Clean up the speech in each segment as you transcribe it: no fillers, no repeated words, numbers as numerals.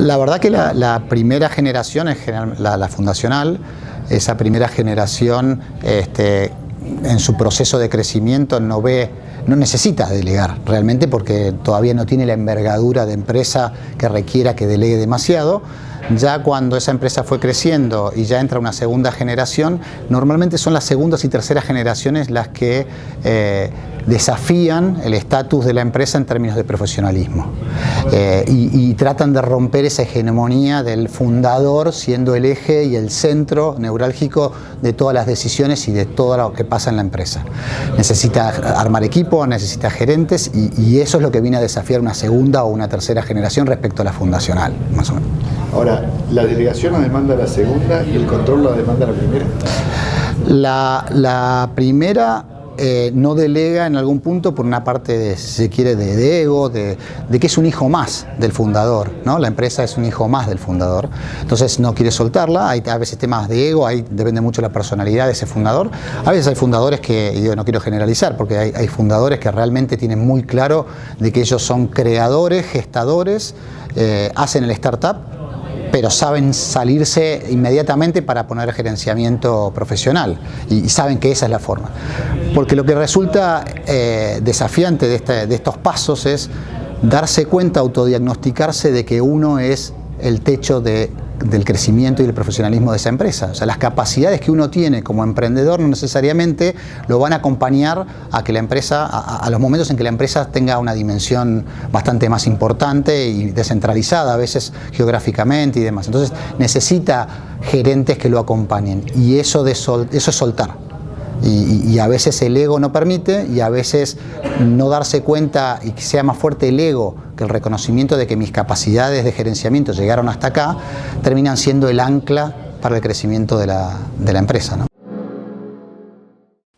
La verdad que la primera generación, la fundacional, esa primera generación en su proceso de crecimiento no necesita delegar realmente, porque todavía no tiene la envergadura de empresa que requiera que delegue demasiado. Ya cuando esa empresa fue creciendo y ya entra una segunda generación, normalmente son las segundas y terceras generaciones las que desafían el estatus de la empresa en términos de profesionalismo y tratan de romper esa hegemonía del fundador siendo el eje y el centro neurálgico de todas las decisiones y de todo lo que pasa en la empresa. Necesita armar equipo, necesita gerentes y eso es lo que viene a desafiar una segunda o una tercera generación respecto a la fundacional, más o menos. Ahora, ¿la delegación la demanda la segunda y el control la demanda la primera? La primera no delega en algún punto por una parte, si se quiere, de ego, de que es un hijo más del fundador, ¿no? La empresa es un hijo más del fundador, entonces no quiere soltarla. Hay a veces temas de ego, ahí depende mucho de la personalidad de ese fundador. A veces hay fundadores que, yo no quiero generalizar, porque hay fundadores que realmente tienen muy claro de que ellos son creadores, gestadores, hacen el startup, pero saben salirse inmediatamente para poner gerenciamiento profesional y saben que esa es la forma. Porque lo que resulta desafiante de estos pasos es darse cuenta, autodiagnosticarse de que uno es el techo del crecimiento y del profesionalismo de esa empresa. O sea, las capacidades que uno tiene como emprendedor no necesariamente lo van a acompañar a que la empresa, a los momentos en que la empresa tenga una dimensión bastante más importante y descentralizada, a veces geográficamente y demás. Entonces necesita gerentes que lo acompañen y eso es soltar. Y a veces el ego no permite, y a veces no darse cuenta y que sea más fuerte el ego que el reconocimiento de que mis capacidades de gerenciamiento llegaron hasta acá, terminan siendo el ancla para el crecimiento de la empresa, ¿no?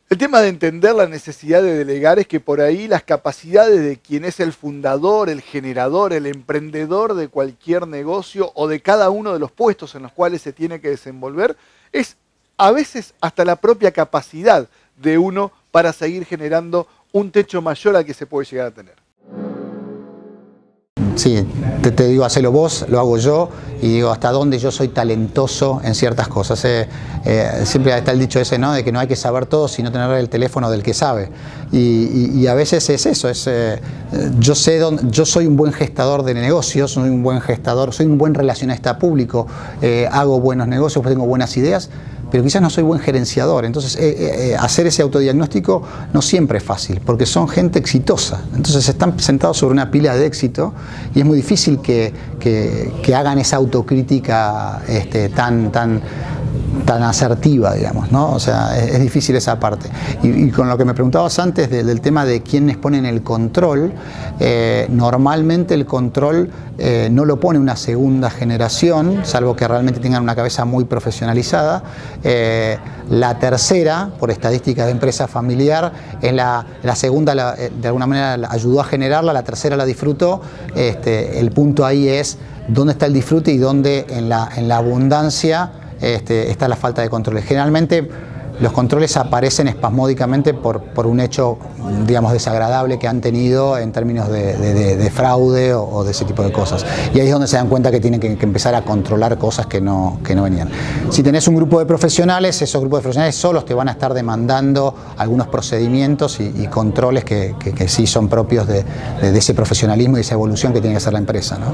El tema de entender la necesidad de delegar es que por ahí las capacidades de quien es el fundador, el generador, el emprendedor de cualquier negocio o de cada uno de los puestos en los cuales se tiene que desenvolver es a veces hasta la propia capacidad de uno para seguir generando un techo mayor al que se puede llegar a tener. Sí, te digo, hacelo vos, lo hago yo, y digo hasta dónde yo soy talentoso en ciertas cosas. Siempre está el dicho ese, ¿no?, de que no hay que saber todo, sino tener el teléfono del que sabe. Y a veces es eso, yo soy un buen gestador de negocios, soy un buen gestador, soy un buen relacionista público, hago buenos negocios, tengo buenas ideas, pero quizás no soy buen gerenciador. Entonces hacer ese autodiagnóstico no siempre es fácil, porque son gente exitosa, entonces están sentados sobre una pila de éxito y es muy difícil que hagan esa autocrítica tan asertiva, digamos, ¿no? O sea, es difícil esa parte. Y con lo que me preguntabas antes del tema de quiénes ponen el control, normalmente el control no lo pone una segunda generación, salvo que realmente tengan una cabeza muy profesionalizada. La tercera, por estadísticas de empresa familiar, es la segunda, de alguna manera la ayudó a generarla, la tercera la disfrutó. El punto ahí es dónde está el disfrute y dónde en la abundancia está la falta de controles. Generalmente los controles aparecen espasmódicamente por un hecho, digamos, desagradable que han tenido en términos de fraude o de ese tipo de cosas. Y ahí es donde se dan cuenta que tienen que empezar a controlar cosas que no venían. Si tenés un grupo de profesionales, esos grupos de profesionales solos te van a estar demandando algunos procedimientos y controles que sí son propios de ese profesionalismo y esa evolución que tiene que hacer la empresa, ¿no?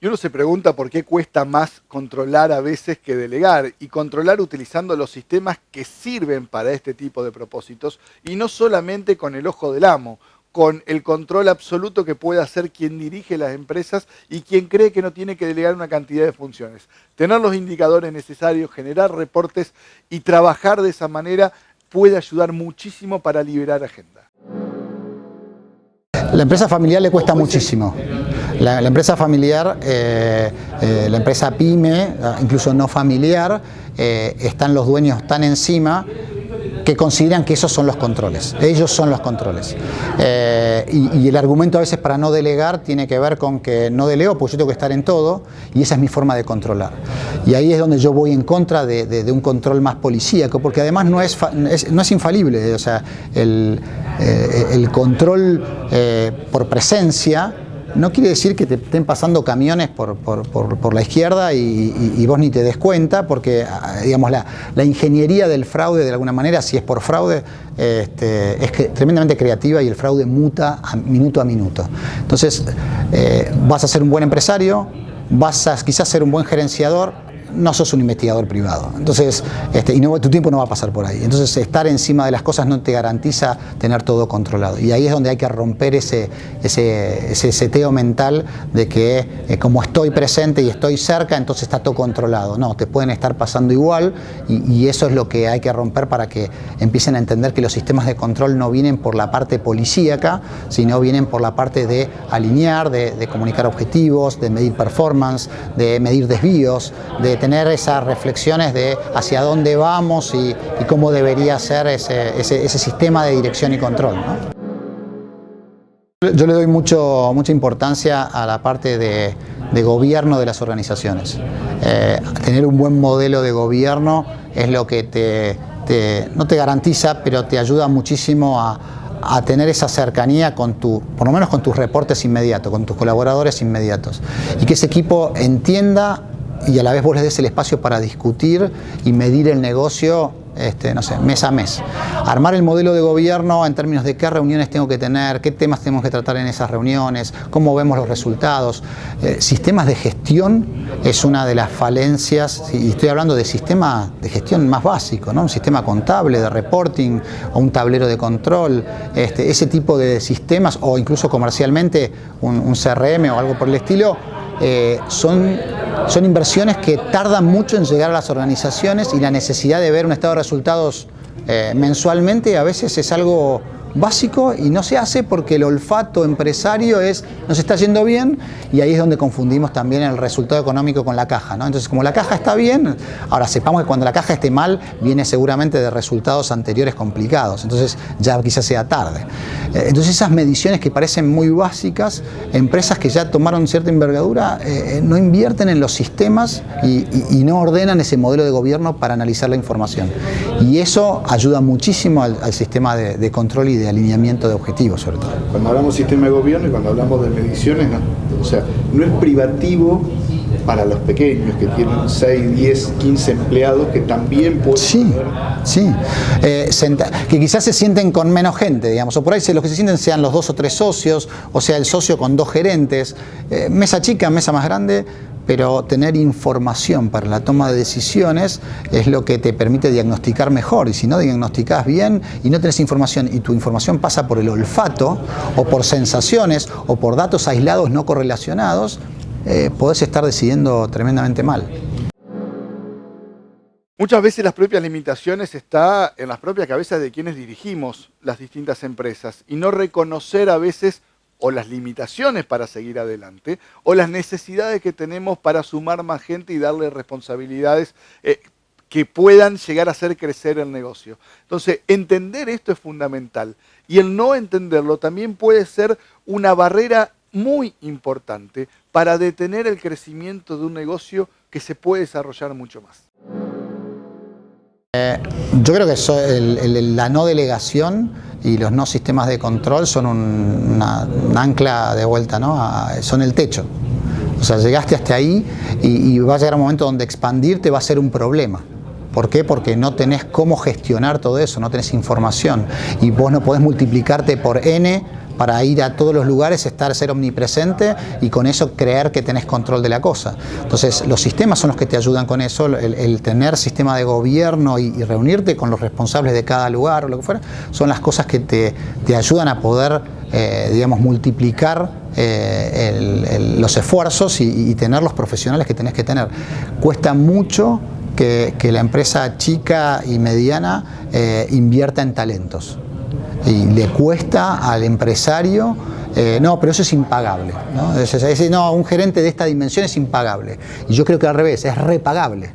Y uno se pregunta por qué cuesta más controlar a veces que delegar, y controlar utilizando los sistemas que sirven para este tipo de propósitos, y no solamente con el ojo del amo, con el control absoluto que puede hacer quien dirige las empresas y quien cree que no tiene que delegar una cantidad de funciones. Tener los indicadores necesarios, generar reportes y trabajar de esa manera puede ayudar muchísimo para liberar agenda. La empresa familiar le cuesta muchísimo. La empresa familiar, la empresa pyme, incluso no familiar, están los dueños tan encima que consideran que esos son los controles. Ellos son los controles. Y el argumento a veces para no delegar tiene que ver con que no delego porque yo tengo que estar en todo y esa es mi forma de controlar. Y ahí es donde yo voy en contra de un control más policíaco, porque además no es infalible. O sea, el control por presencia no quiere decir que te estén pasando camiones por la izquierda y vos ni te des cuenta, porque digamos, la ingeniería del fraude, de alguna manera, si es por fraude, es tremendamente creativa y el fraude muta minuto a minuto. Entonces, vas a ser un buen empresario, vas a quizás ser un buen gerenciador, no sos un investigador privado. Entonces, tu tiempo no va a pasar por ahí. Entonces, estar encima de las cosas no te garantiza tener todo controlado. Y ahí es donde hay que romper ese seteo mental de que como estoy presente y estoy cerca, entonces está todo controlado. No, te pueden estar pasando igual y eso es lo que hay que romper para que empiecen a entender que los sistemas de control no vienen por la parte policíaca, sino vienen por la parte de alinear, de comunicar objetivos, de medir performance, de medir desvíos, de tener esas reflexiones de hacia dónde vamos y cómo debería ser ese sistema de dirección y control, ¿no? Yo le doy mucha importancia a la parte de gobierno de las organizaciones. Tener un buen modelo de gobierno es lo que no te garantiza, pero te ayuda muchísimo a tener esa cercanía por lo menos con tus reportes inmediatos, con tus colaboradores inmediatos. Y que ese equipo entienda y a la vez vos les des el espacio para discutir y medir el negocio, no sé, mes a mes. Armar el modelo de gobierno en términos de qué reuniones tengo que tener, qué temas tenemos que tratar en esas reuniones, cómo vemos los resultados. Sistemas de gestión es una de las falencias, y estoy hablando de sistema de gestión más básico, ¿no? Un sistema contable, de reporting, o un tablero de control, ese tipo de sistemas, o incluso comercialmente un CRM o algo por el estilo. Son inversiones que tardan mucho en llegar a las organizaciones y la necesidad de ver un estado de resultados mensualmente a veces es algo básico y no se hace porque el olfato empresario nos está yendo bien y ahí es donde confundimos también el resultado económico con la caja, ¿no? Entonces, como la caja está bien, ahora sepamos que cuando la caja esté mal viene seguramente de resultados anteriores complicados, entonces ya quizás sea tarde. Entonces esas mediciones que parecen muy básicas, empresas que ya tomaron cierta envergadura no invierten en los sistemas y no ordenan ese modelo de gobierno para analizar la información. Y eso ayuda muchísimo al sistema de control y de alineamiento de objetivos, sobre todo. Cuando hablamos de sistema de gobierno y cuando hablamos de mediciones, no es privativo para los pequeños que tienen 6, 10, 15 empleados que también pueden que quizás se sienten con menos gente, digamos, o por ahí los que se sienten sean los 2 o 3 socios, o sea el socio con 2 gerentes, mesa chica, mesa más grande, pero tener información para la toma de decisiones es lo que te permite diagnosticar mejor. Y si no diagnosticás bien y no tenés información y tu información pasa por el olfato o por sensaciones o por datos aislados no correlacionados, podés estar decidiendo tremendamente mal. Muchas veces las propias limitaciones están en las propias cabezas de quienes dirigimos las distintas empresas y no reconocer a veces o las limitaciones para seguir adelante, o las necesidades que tenemos para sumar más gente y darle responsabilidades que puedan llegar a hacer crecer el negocio. Entonces, entender esto es fundamental, y el no entenderlo también puede ser una barrera muy importante para detener el crecimiento de un negocio que se puede desarrollar mucho más. Yo creo que la no delegación y los no sistemas de control son un ancla de vuelta, ¿no? Son el techo. O sea, llegaste hasta ahí y va a llegar un momento donde expandirte va a ser un problema. ¿Por qué? Porque no tenés cómo gestionar todo eso, no tenés información y vos no podés multiplicarte por N para ir a todos los lugares, ser omnipresente y con eso creer que tenés control de la cosa. Entonces los sistemas son los que te ayudan con eso, el tener sistema de gobierno y reunirte con los responsables de cada lugar o lo que fuera, son las cosas que te ayudan a poder, digamos, multiplicar los esfuerzos y tener los profesionales que tenés que tener. Cuesta mucho que la empresa chica y mediana invierta en talentos. Y le cuesta al empresario, no, pero eso es impagable, ¿no? No, un gerente de esta dimensión es impagable. Y yo creo que al revés, es repagable.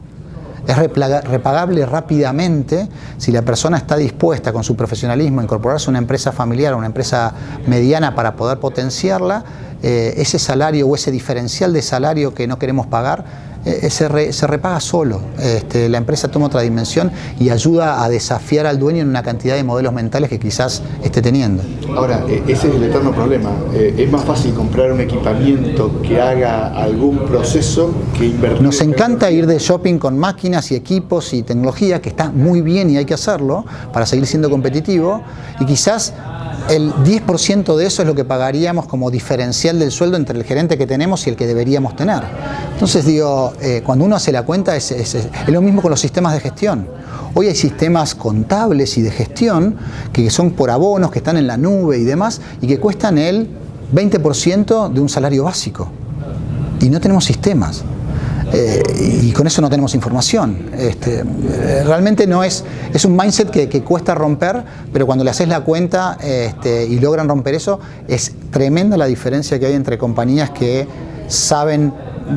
Es repagable rápidamente si la persona está dispuesta con su profesionalismo a incorporarse a una empresa familiar o una empresa mediana para poder potenciarla. Ese salario o ese diferencial de salario que no queremos pagar se repaga solo. La empresa toma otra dimensión y ayuda a desafiar al dueño en una cantidad de modelos mentales que quizás esté teniendo. Ahora, ese es el eterno problema. Es más fácil comprar un equipamiento que haga algún proceso que invertir. Nos encanta ir de shopping con máquinas y equipos y tecnología, que está muy bien y hay que hacerlo para seguir siendo competitivo, y quizás el 10% de eso es lo que pagaríamos como diferencial del sueldo entre el gerente que tenemos y el que deberíamos tener. Entonces digo, cuando uno hace la cuenta es lo mismo con los sistemas de gestión. Hoy hay sistemas contables y de gestión que son por abonos, que están en la nube y demás, y que cuestan el 20% de un salario básico. Y no tenemos sistemas. Y con eso no tenemos información. Realmente no es un mindset que cuesta romper, pero cuando le haces la cuenta y logran romper eso, es tremenda la diferencia que hay entre compañías que saben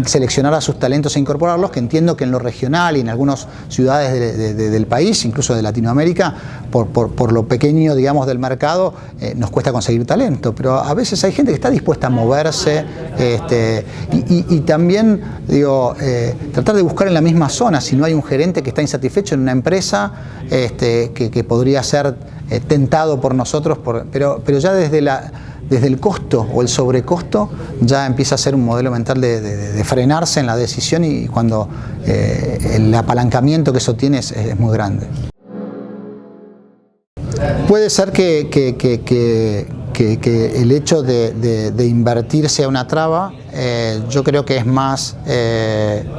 seleccionar a sus talentos e incorporarlos, que entiendo que en lo regional y en algunas ciudades del país, incluso de Latinoamérica, por lo pequeño, digamos, del mercado, nos cuesta conseguir talento, pero a veces hay gente que está dispuesta a moverse, y también, digo, tratar de buscar en la misma zona, si no hay un gerente que está insatisfecho en una empresa, que podría ser tentado por nosotros, pero ya desde el costo o el sobrecosto ya empieza a ser un modelo mental de frenarse en la decisión, y cuando el apalancamiento que eso tiene es muy grande. Puede ser que el hecho de invertir sea una traba. Yo creo que es más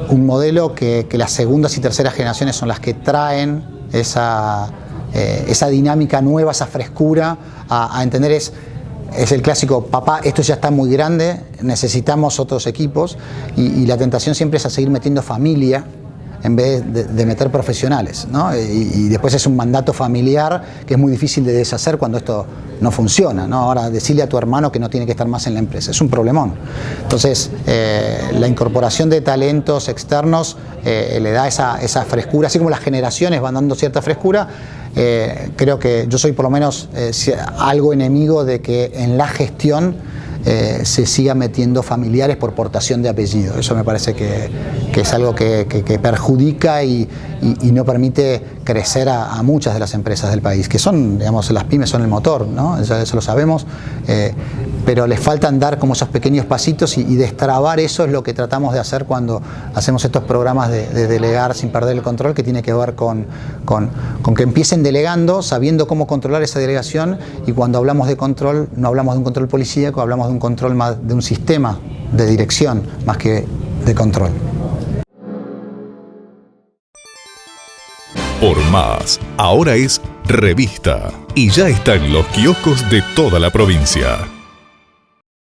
un modelo que las segundas y terceras generaciones son las que traen esa dinámica nueva, esa frescura a entender. Es el clásico: papá, esto ya está muy grande, necesitamos otros equipos, y la tentación siempre es a seguir metiendo familia en vez de meter profesionales, ¿no? Y después es un mandato familiar que es muy difícil de deshacer cuando esto no funciona, ¿no? Ahora, decirle a tu hermano que no tiene que estar más en la empresa es un problemón. Entonces, la incorporación de talentos externos le da esa frescura, así como las generaciones van dando cierta frescura. Creo que yo soy por lo menos algo enemigo de que en la gestión se siga metiendo familiares por portación de apellido. Eso me parece que es algo que perjudica y no permite crecer a muchas de las empresas del país, que son, digamos, las pymes son el motor, ¿no? Eso lo sabemos, pero les faltan dar como esos pequeños pasitos, y destrabar eso es lo que tratamos de hacer cuando hacemos estos programas de delegar sin perder el control, que tiene que ver con que empiecen delegando, sabiendo cómo controlar esa delegación, y cuando hablamos de control no hablamos de un control policíaco, hablamos de un control más, de un sistema de dirección más que de control. Por Más, ahora es revista, y ya está en los kioscos de toda la provincia.